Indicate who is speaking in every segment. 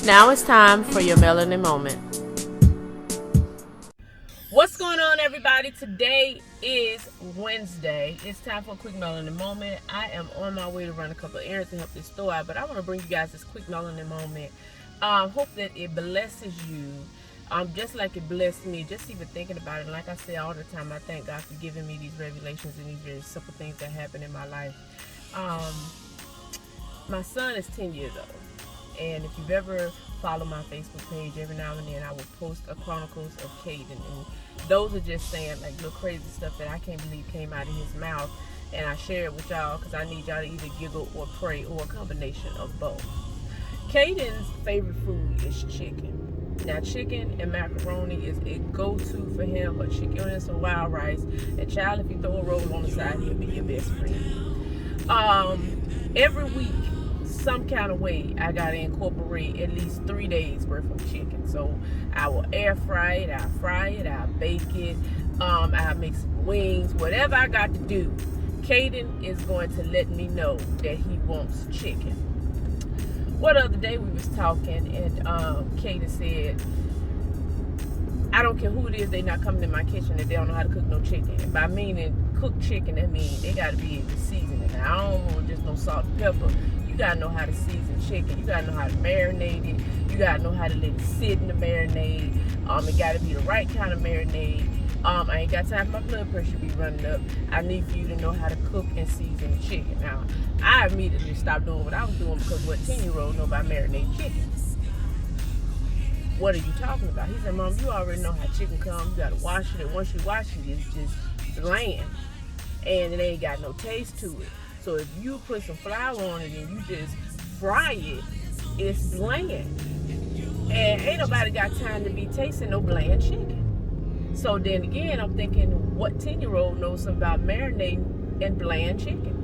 Speaker 1: Now it's time for your melanin moment.
Speaker 2: What's going on, everybody? Today is Wednesday. It's time for a quick melanin moment. I am on my way to run a couple of errands to help this store out, but I want to bring you guys this quick melanin moment. Hope that it blesses you, just like it blessed me. Just even thinking about it. And like I say all the time, I thank God for giving me these revelations and these very simple things that happen in my life. My son is 10 years old. And if you've ever followed my Facebook page, every now and then I will post a chronicles of Caden. And those are just saying like little crazy stuff that I can't believe came out of his mouth. And I share it with y'all because I need y'all to either giggle or pray or a combination of both. Caden's favorite food is chicken. Now chicken and macaroni is a go-to for him, but chicken and some wild rice. And child, if you throw a roll on the side, he'll be your best friend. Every week, some kind of way I gotta incorporate at least 3 days worth of chicken. So I will air fry it, I'll fry it, I'll bake it, I'll make some wings, whatever I got to do. Caden is going to let me know that he wants chicken. What other day we was talking and Caden said, I don't care who it is, they not coming in my kitchen if they don't know how to cook no chicken. And by meaning cook chicken, that means they gotta be able to season it. Now, I don't want just no salt and pepper. You gotta know how to season chicken. You gotta know how to marinate it. You gotta know how to let it sit in the marinade. It gotta be the right kind of marinade. I ain't got time for my blood pressure to be running up. I need for you to know how to cook and season the chicken. Now, I immediately stopped doing what I was doing because what 10-year-olds know about marinating chicken. What are you talking about? He said, Mom, you already know how chicken comes. You gotta wash it, and once you wash it, it's just bland. And it ain't got no taste to it. So if you put some flour on it and you just fry it, it's bland. And ain't nobody got time to be tasting no bland chicken. So then again, I'm thinking, what 10-year-old knows something about marinating and bland chicken?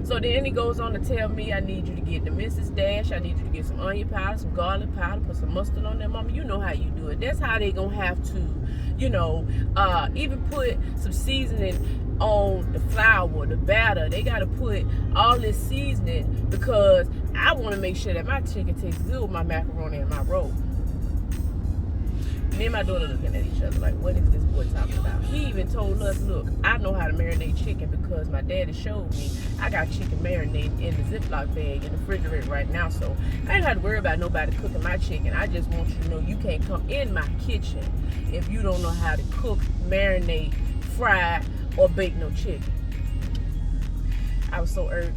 Speaker 2: So then he goes on to tell me, I need you to get the Mrs. Dash, I need you to get some onion powder, some garlic powder, put some mustard on there. Mama, you know how you do it. That's how they gonna have to, even put some seasoning on the flour, the batter. They gotta put all this seasoning because I wanna make sure that my chicken tastes good with my macaroni and my roll. Me and my daughter looking at each other like, what is this boy talking about? He even told us, look, I know how to marinate chicken because my daddy showed me. I got chicken marinated in the Ziploc bag in the refrigerator right now, so I ain't have to worry about nobody cooking my chicken. I just want you to know you can't come in my kitchen if you don't know how to cook, marinate, fry, or bake no chicken. I was so irked.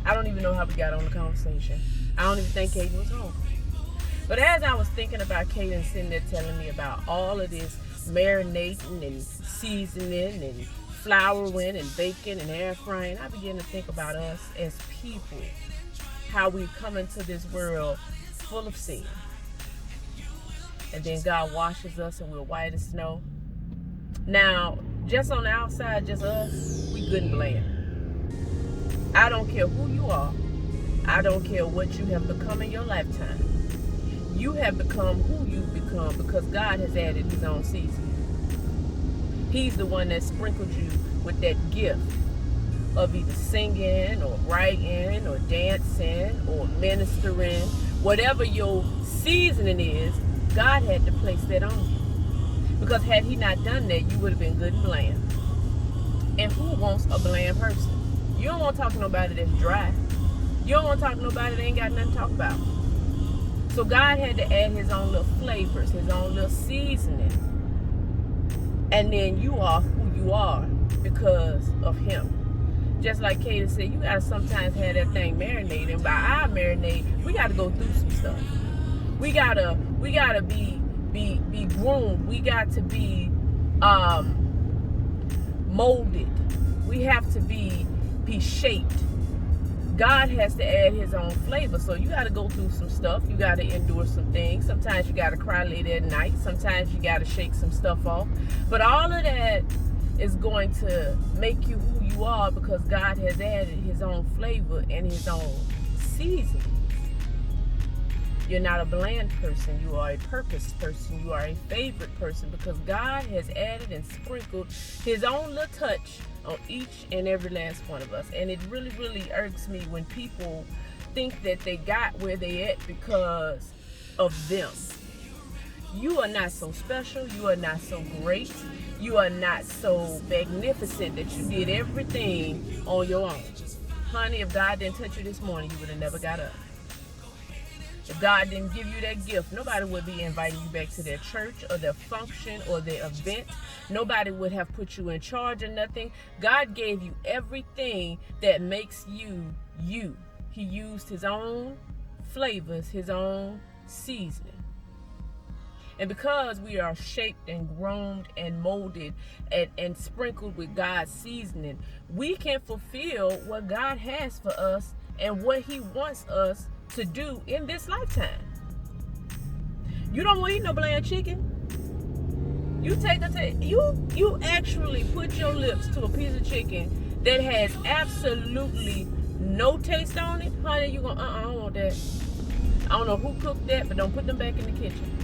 Speaker 2: I don't even know how we got on the conversation. I don't even think Caden was home. But as I was thinking about Caden sitting there telling me about all of this marinating and seasoning and flouring and baking and air frying, I began to think about us as people, how we come into this world full of sin. And then God washes us and we're white as snow. Now, just on the outside, just us, we good and bland. I don't care who you are. I don't care what you have become in your lifetime. You have become who you've become because God has added his own seasoning. He's the one that sprinkled you with that gift of either singing or writing or dancing or ministering. Whatever your seasoning is, God had to place that on you. Because had he not done that, you would have been good and bland. And who wants a bland person? You don't want to talk to nobody that's dry. You don't want to talk to nobody that ain't got nothing to talk about. So God had to add his own little flavors, his own little seasoning. And then you are who you are because of him. Just like Caden said, you gotta sometimes have that thing marinated. And by our marinade, we gotta go through some stuff. We gotta be groomed. We got to be molded. We have to be shaped. God has to add his own flavor. So you got to go through some stuff. You got to endure some things. Sometimes you got to cry late at night. Sometimes you got to shake some stuff off. But all of that is going to make you who you are because God has added his own flavor and his own seasoning. You're not a bland person. You are a purpose person. You are a favorite person because God has added and sprinkled his own little touch on each and every last one of us. And it really, really irks me when people think that they got where they at because of them. You are not so special. You are not so great. You are not so magnificent that you did everything on your own. Honey, if God didn't touch you this morning, you would have never got up. If God didn't give you that gift, nobody would be inviting you back to their church or their function or their event. Nobody would have put you in charge of nothing. God gave you everything that makes you, you. He used his own flavors, his own seasoning. And because we are shaped and groomed and molded and sprinkled with God's seasoning, we can fulfill what God has for us and what he wants us to do in this lifetime. You don't want to eat no bland chicken. You actually put your lips to a piece of chicken that has absolutely no taste on it, honey. You gonna I don't want that. I don't know who cooked that, but don't put them back in the kitchen.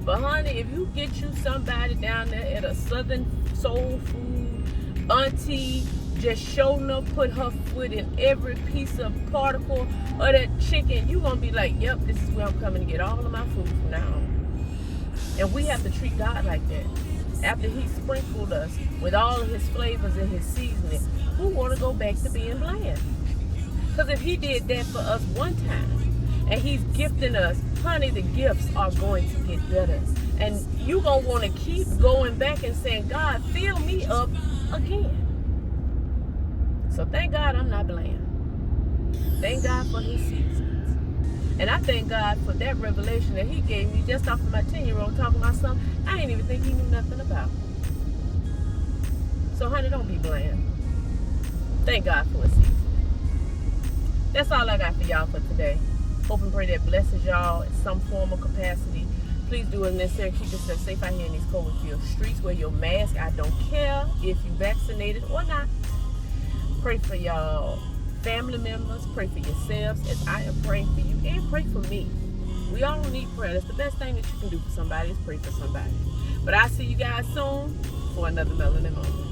Speaker 2: But honey, if you get you somebody down there at a Southern soul food auntie, just showing up, put her foot in every piece of particle of that chicken, you gonna be like, yep, this is where I'm coming to get all of my food from now on. And we have to treat God like that. After he sprinkled us with all of his flavors and his seasoning, who want to go back to being bland? Because if he did that for us one time, and he's gifting us, honey, the gifts are going to get better. And you going to want to keep going back and saying, God, fill me up again. So thank God I'm not bland. Thank God for his seasons. And I thank God for that revelation that he gave me just off of my 10-year-old talking about something I didn't even think he knew nothing about. So honey, don't be bland. Thank God for his season. That's all I got for y'all for today. Hope and pray that blesses y'all in some form or capacity. Please do as necessary. Keep yourself safe out here in these COVID-filled streets. Wear your mask. I don't care if you vaccinated or not. Pray for y'all family members. Pray for yourselves as I am praying for you. And pray for me. We all need prayer. That's the best thing that you can do for somebody is pray for somebody. But I'll see you guys soon for another Melanin Moment.